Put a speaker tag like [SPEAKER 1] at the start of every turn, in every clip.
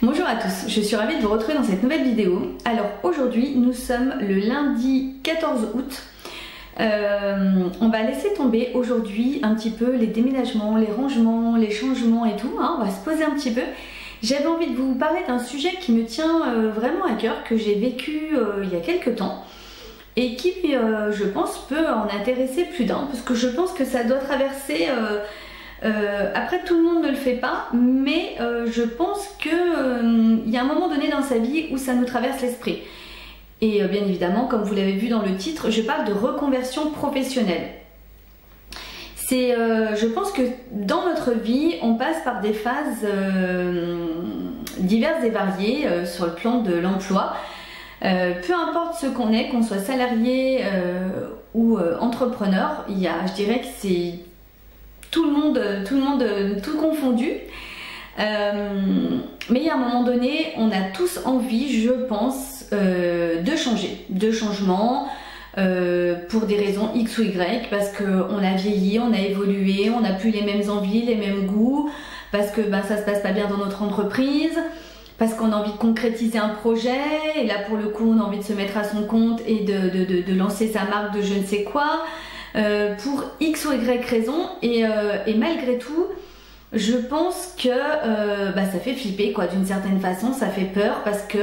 [SPEAKER 1] Bonjour à tous, je suis ravie de vous retrouver dans cette nouvelle vidéo. Alors aujourd'hui nous sommes le lundi 14 août. On va laisser tomber aujourd'hui un petit peu les déménagements, les rangements, les changements et tout, hein. On va se poser un petit peu. J'avais envie de vous parler d'un sujet qui me tient vraiment à cœur, que j'ai vécu il y a quelques temps et qui je pense peut en intéresser plus d'un, parce que je pense que ça doit traverser... après tout le monde ne le fait pas, mais je pense qu'il y a un moment donné dans sa vie où ça nous traverse l'esprit. Et bien évidemment, comme vous l'avez vu dans le titre, je parle de reconversion professionnelle. Je pense que dans notre vie, on passe par des phases diverses et variées sur le plan de l'emploi. Peu importe ce qu'on est, qu'on soit salarié ou entrepreneur, je dirais que c'est tout le monde, tout confondu. Mais il y a un moment donné, on a tous envie, je pense, de changer, de changement pour des raisons X ou Y, parce qu'on a vieilli, on a évolué, on n'a plus les mêmes envies, les mêmes goûts, parce que ça se passe pas bien dans notre entreprise, parce qu'on a envie de concrétiser un projet, et là pour le coup on a envie de se mettre à son compte et de lancer sa marque de je ne sais quoi. Pour X ou Y raison, et malgré tout je pense que ça fait flipper quoi, d'une certaine façon, ça fait peur, parce que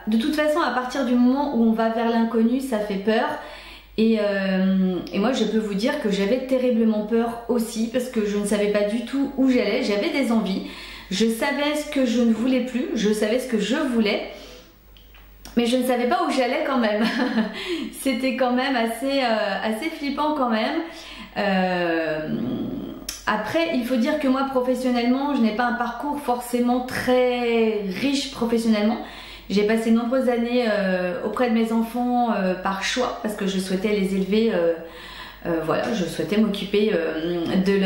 [SPEAKER 1] de toute façon à partir du moment où on va vers l'inconnu, ça fait peur. Et moi je peux vous dire que j'avais terriblement peur aussi, parce que je ne savais pas du tout où j'allais. J'avais des envies, je savais ce que je ne voulais plus, je savais ce que je voulais, mais je ne savais pas où j'allais quand même. C'était quand même assez flippant quand même. Après, il faut dire que moi, professionnellement, je n'ai pas un parcours forcément très riche professionnellement. J'ai passé de nombreuses années auprès de mes enfants par choix, parce que je souhaitais les élever, voilà, je souhaitais m'occuper de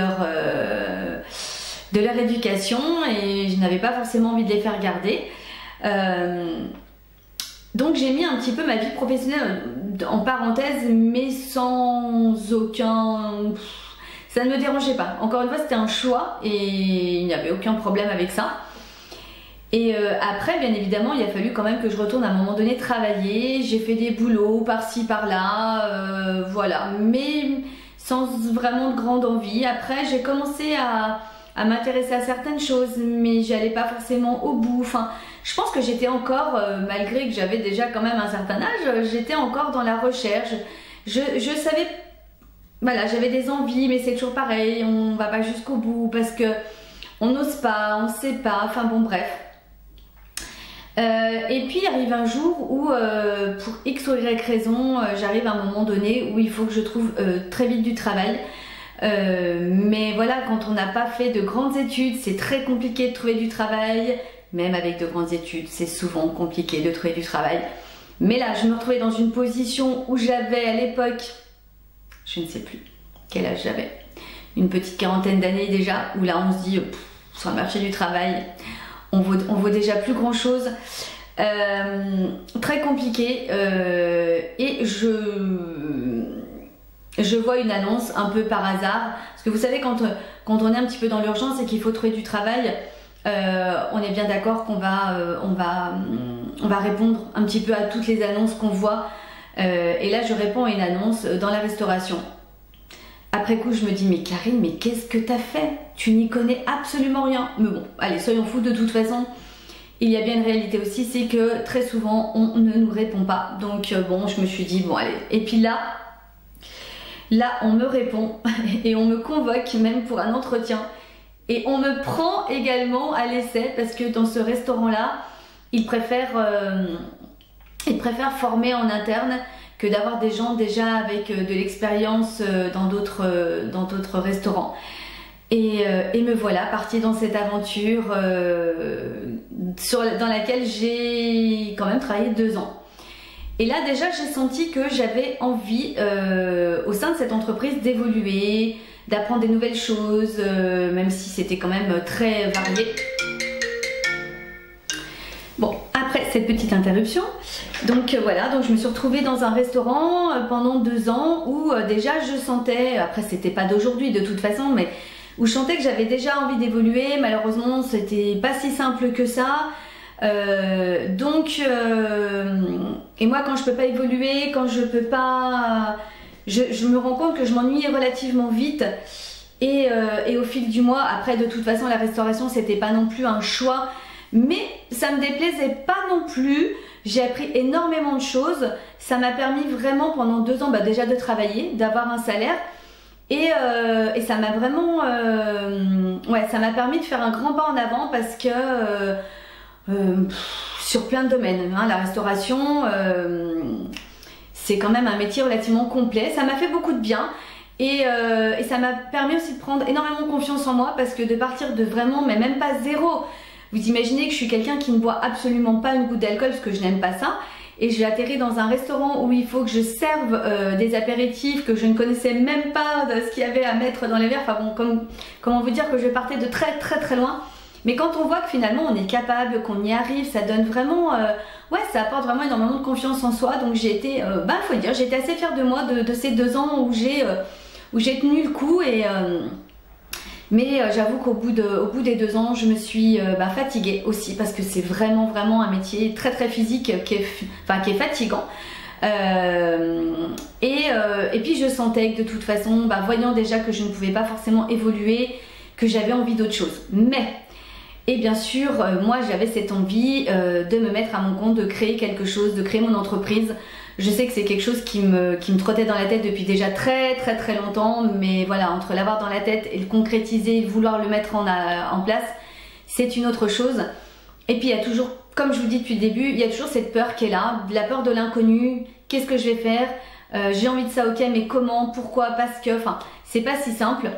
[SPEAKER 1] leur éducation, et je n'avais pas forcément envie de les faire garder. Donc j'ai mis un petit peu ma vie professionnelle en parenthèse, mais sans aucun... Ça ne me dérangeait pas. Encore une fois, c'était un choix et il n'y avait aucun problème avec ça. Et après, bien évidemment, il a fallu quand même que je retourne à un moment donné travailler. J'ai fait des boulots par-ci, par-là, voilà. Mais sans vraiment de grande envie. Après, j'ai commencé à m'intéresser à certaines choses, mais j'allais pas forcément au bout. Enfin, je pense que j'étais encore, malgré que j'avais déjà quand même un certain âge, j'étais encore dans la recherche. Je savais, voilà, j'avais des envies, mais c'est toujours pareil, on va pas jusqu'au bout parce que on n'ose pas, on sait pas, enfin bon bref. Et puis arrive un jour où pour X ou Y raison, j'arrive à un moment donné où il faut que je trouve très vite du travail. Mais voilà, quand on n'a pas fait de grandes études, c'est très compliqué de trouver du travail. Même avec de grandes études, c'est souvent compliqué de trouver du travail. Mais là, je me retrouvais dans une position où j'avais à l'époque, je ne sais plus quel âge j'avais, une petite quarantaine d'années déjà, où là on se dit, sur le marché du travail, on vaut déjà plus grand chose. Très compliqué. Et je vois une annonce un peu par hasard, parce que vous savez, quand on est un petit peu dans l'urgence et qu'il faut trouver du travail, on est bien d'accord qu'on va répondre un petit peu à toutes les annonces qu'on voit. Et là je réponds à une annonce dans la restauration. Après coup je me dis, mais Karine, mais qu'est-ce que t'as fait? Tu n'y connais absolument rien. Mais bon, allez, soyons fous, de toute façon il y a bien une réalité aussi, c'est que très souvent on ne nous répond pas. Donc bon, je me suis dit, bon allez. Et puis là on me répond et on me convoque même pour un entretien. Et on me prend également à l'essai, parce que dans ce restaurant-là, ils préfèrent former en interne que d'avoir des gens déjà avec de l'expérience dans d'autres restaurants. Et me voilà partie dans cette aventure dans laquelle j'ai quand même travaillé 2 ans. Et là déjà j'ai senti que j'avais envie au sein de cette entreprise d'évoluer, d'apprendre des nouvelles choses, même si c'était quand même très varié. Bon, après cette petite interruption, donc voilà, donc je me suis retrouvée dans un restaurant pendant 2 ans où déjà je sentais, après c'était pas d'aujourd'hui de toute façon, mais où je sentais que j'avais déjà envie d'évoluer. Malheureusement, c'était pas si simple que ça. Et moi, quand je peux pas évoluer, quand je peux pas, je me rends compte que je m'ennuie relativement vite. Et au fil du mois, après, de toute façon, la restauration, c'était pas non plus un choix, mais ça me déplaisait pas non plus. J'ai appris énormément de choses. Ça m'a permis vraiment pendant 2 ans, déjà de travailler, d'avoir un salaire. Et ça m'a vraiment, ouais, ça m'a permis de faire un grand pas en avant parce que sur plein de domaines, hein, la restauration, c'est quand même un métier relativement complet. Ça m'a fait beaucoup de bien et ça m'a permis aussi de prendre énormément confiance en moi parce que de partir de vraiment, mais même pas zéro. Vous imaginez que je suis quelqu'un qui ne boit absolument pas une goutte d'alcool parce que je n'aime pas ça. Et j'ai atterri dans un restaurant où il faut que je serve des apéritifs que je ne connaissais même pas de ce qu'il y avait à mettre dans les verres. Enfin bon, comment vous dire que je partais de très loin. Mais quand on voit que finalement on est capable, qu'on y arrive, ça donne vraiment, ouais, ça apporte vraiment énormément de confiance en soi. Donc j'ai été, faut le dire, j'ai été assez fière de moi de ces 2 ans où j'ai tenu le coup mais j'avoue qu'au bout des 2 ans, je me suis fatiguée aussi parce que c'est vraiment un métier très physique qui est fatigant. Et puis je sentais que de toute façon, voyant déjà que je ne pouvais pas forcément évoluer, que j'avais envie d'autre chose. Et bien sûr, moi j'avais cette envie de me mettre à mon compte, de créer quelque chose, de créer mon entreprise. Je sais que c'est quelque chose qui me trottait dans la tête depuis déjà très longtemps, mais voilà, entre l'avoir dans la tête et le concrétiser, vouloir le mettre en place, c'est une autre chose. Et puis il y a toujours, comme je vous dis depuis le début, il y a toujours cette peur qui est là, la peur de l'inconnu. Qu'est-ce que je vais faire? J'ai envie de ça, ok, mais comment? Pourquoi? Parce que, enfin, c'est pas si simple.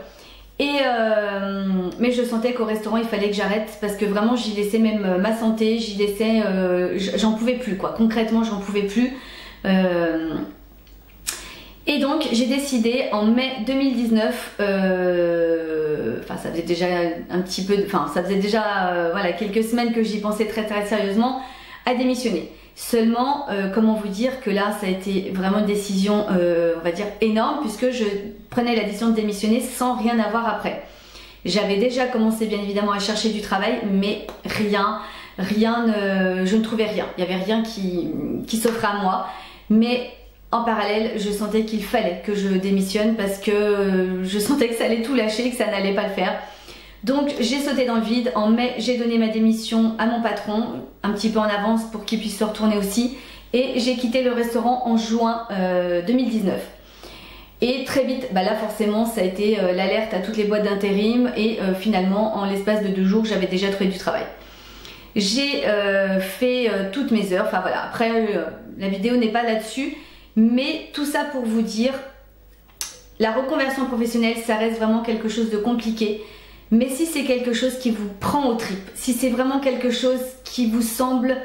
[SPEAKER 1] Mais je sentais qu'au restaurant il fallait que j'arrête parce que vraiment j'y laissais même ma santé, j'y laissais, j'en pouvais plus quoi, concrètement j'en pouvais plus. Et donc j'ai décidé en mai 2019, ça faisait déjà un petit peu, ça faisait déjà voilà, quelques semaines que j'y pensais très sérieusement à démissionner. Seulement, comment vous dire que là ça a été vraiment une décision on va dire énorme puisque je prenais la décision de démissionner sans rien avoir après. J'avais déjà commencé bien évidemment à chercher du travail mais je ne trouvais rien, il n'y avait rien qui s'offrait à moi. Mais en parallèle, je sentais qu'il fallait que je démissionne parce que je sentais que ça allait tout lâcher, que ça n'allait pas le faire. Donc j'ai sauté dans le vide. En mai, j'ai donné ma démission à mon patron, un petit peu en avance pour qu'il puisse se retourner aussi. Et j'ai quitté le restaurant en juin 2019. Et très vite, là forcément, ça a été l'alerte à toutes les boîtes d'intérim. Et finalement, en l'espace de 2 jours, j'avais déjà trouvé du travail. J'ai fait toutes mes heures, enfin voilà, après la vidéo n'est pas là-dessus, mais tout ça pour vous dire, la reconversion professionnelle ça reste vraiment quelque chose de compliqué, mais si c'est quelque chose qui vous prend aux tripes, si c'est vraiment quelque chose qui vous semble,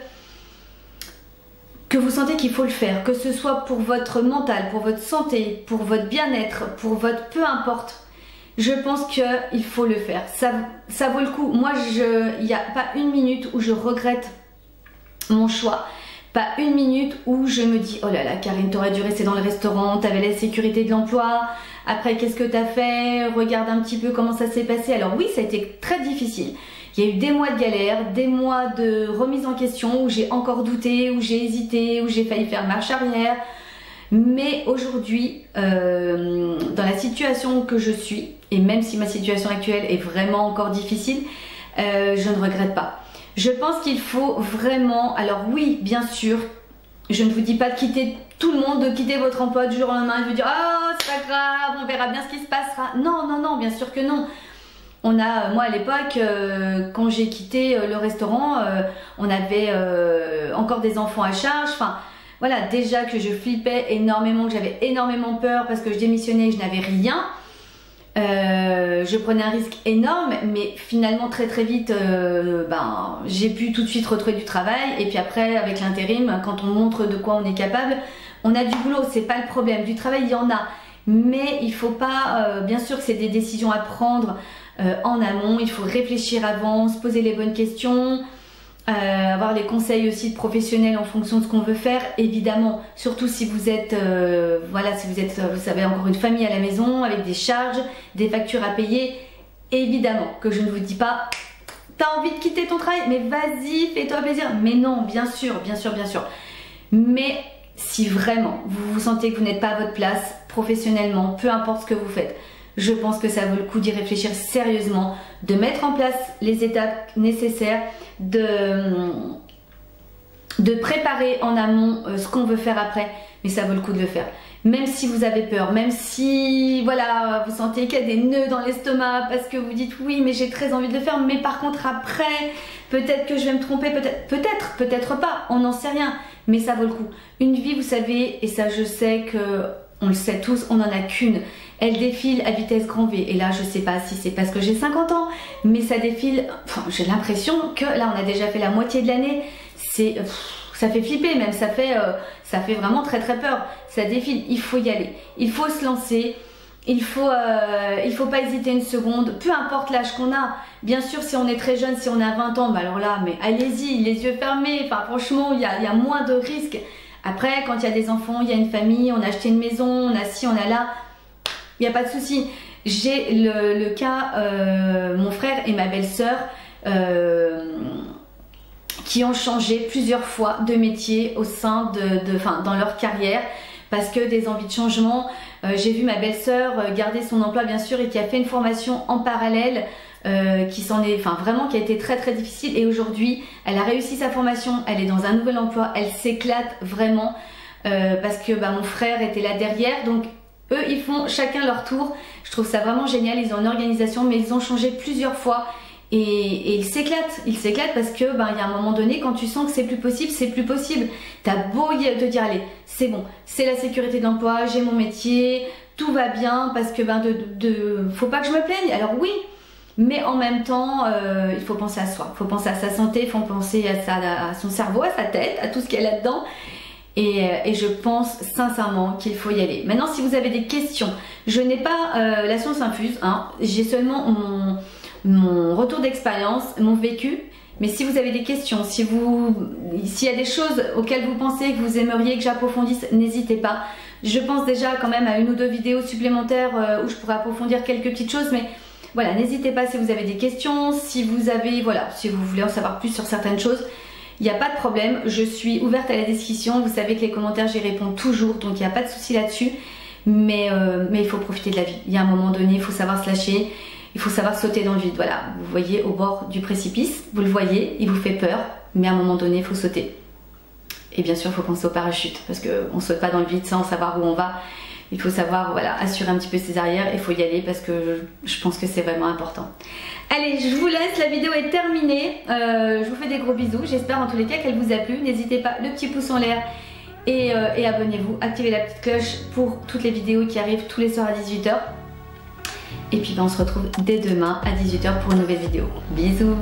[SPEAKER 1] que vous sentez qu'il faut le faire, que ce soit pour votre mental, pour votre santé, pour votre bien-être, pour votre peu importe, je pense qu'il faut le faire, ça vaut le coup. Moi, il n'y a pas une minute où je regrette mon choix, pas une minute où je me dis oh là là Karine, t'aurais dû rester dans le restaurant, t'avais la sécurité de l'emploi, après qu'est-ce que t'as fait, regarde un petit peu comment ça s'est passé. Alors oui, ça a été très difficile, il y a eu des mois de galère, des mois de remise en question où j'ai encore douté, où j'ai hésité, où j'ai failli faire marche arrière. Mais aujourd'hui, dans la situation que je suis, et même si ma situation actuelle est vraiment encore difficile, je ne regrette pas. Je pense qu'il faut vraiment, alors oui, bien sûr, je ne vous dis pas de quitter tout le monde, de quitter votre emploi du jour au lendemain et de vous dire « Oh, c'est pas grave, on verra bien ce qui se passera ». Non, bien sûr que non. Moi à l'époque, quand j'ai quitté le restaurant, on avait encore des enfants à charge, enfin... Voilà, déjà que je flippais énormément, que j'avais énormément peur parce que je démissionnais et je n'avais rien. Je prenais un risque énorme, mais finalement très vite, j'ai pu tout de suite retrouver du travail. Et puis après, avec l'intérim, quand on montre de quoi on est capable, on a du boulot, c'est pas le problème. Du travail, il y en a. Mais il faut pas, bien sûr que c'est des décisions à prendre en amont. Il faut réfléchir avant, se poser les bonnes questions. Avoir les conseils aussi de professionnels en fonction de ce qu'on veut faire, évidemment, surtout si vous êtes, voilà, si vous êtes, vous savez, encore une famille à la maison avec des charges, des factures à payer, Évidemment que je ne vous dis pas, t'as envie de quitter ton travail, mais vas-y, fais-toi plaisir. Mais non, bien sûr, bien sûr, bien sûr. Mais si vraiment vous vous sentez que vous n'êtes pas à votre place professionnellement, peu importe ce que vous faites, je pense que ça vaut le coup d'y réfléchir sérieusement, de mettre en place les étapes nécessaires, de préparer en amont ce qu'on veut faire après, mais ça vaut le coup de le faire. Même si vous avez peur, même si voilà, vous sentez qu'il y a des nœuds dans l'estomac parce que vous dites oui mais j'ai très envie de le faire, mais par contre après peut-être que je vais me tromper, peut-être pas, on n'en sait rien, mais ça vaut le coup. Une vie, vous savez, et ça je sais que on le sait tous, on n'en a qu'une. Elle défile à vitesse grand V. Et là, je sais pas si c'est parce que j'ai 50 ans, mais ça défile. Enfin, j'ai l'impression que là, on a déjà fait la moitié de l'année. Ça fait flipper même. Ça fait vraiment très très peur. Ça défile. Il faut y aller. Il faut se lancer. Il faut pas hésiter une seconde. Peu importe l'âge qu'on a. Bien sûr, si on est très jeune, si on a 20 ans, bah alors là, mais allez-y, les yeux fermés. Enfin, franchement, il y a moins de risques. Après, quand il y a des enfants, il y a une famille, on a acheté une maison, on a ci, on a là, il n'y a pas de souci. J'ai le cas, mon frère et ma belle-sœur qui ont changé plusieurs fois de métier au sein dans leur carrière parce que des envies de changement. J'ai vu ma belle-sœur garder son emploi bien sûr et qui a fait une formation en parallèle qui a été très très difficile, et aujourd'hui elle a réussi sa formation, elle est dans un nouvel emploi, elle s'éclate vraiment parce que mon frère était là derrière, donc eux ils font chacun leur tour. Je trouve ça vraiment génial, ils ont une organisation mais ils ont changé plusieurs fois et ils s'éclatent parce que il y a un moment donné quand tu sens que c'est plus possible, t'as beau te dire allez c'est bon, c'est la sécurité de l'emploi, j'ai mon métier, tout va bien parce que faut pas que je me plaigne, alors oui. Mais en même temps, il faut penser à soi, il faut penser à sa santé, il faut penser à son cerveau, à sa tête, à tout ce qu'il y a là-dedans. Et je pense sincèrement qu'il faut y aller. Maintenant, si vous avez des questions, je n'ai pas la science infuse, hein, j'ai seulement mon retour d'expérience, mon vécu. Mais si vous avez des questions, s'il y a des choses auxquelles vous pensez que vous aimeriez que j'approfondisse, n'hésitez pas. Je pense déjà quand même à une ou deux vidéos supplémentaires où je pourrais approfondir quelques petites choses, mais voilà, n'hésitez pas si vous avez des questions, si vous voulez en savoir plus sur certaines choses, il n'y a pas de problème, je suis ouverte à la discussion, vous savez que les commentaires j'y réponds toujours, donc il n'y a pas de souci là-dessus, mais il faut profiter de la vie. Il y a un moment donné, il faut savoir se lâcher, il faut savoir sauter dans le vide, voilà, vous voyez au bord du précipice, vous le voyez, il vous fait peur, mais à un moment donné, il faut sauter. Et bien sûr, il faut penser au parachute, parce qu'on ne saute pas dans le vide sans savoir où on va. Il faut savoir assurer un petit peu ses arrières, il faut y aller parce que je pense que c'est vraiment important. Allez, je vous laisse, la vidéo est terminée, je vous fais des gros bisous, j'espère en tous les cas qu'elle vous a plu. N'hésitez pas, le petit pouce en l'air et abonnez-vous, activez la petite cloche pour toutes les vidéos qui arrivent tous les soirs à 18 h. Et puis on se retrouve dès demain à 18 h pour une nouvelle vidéo. Bisous.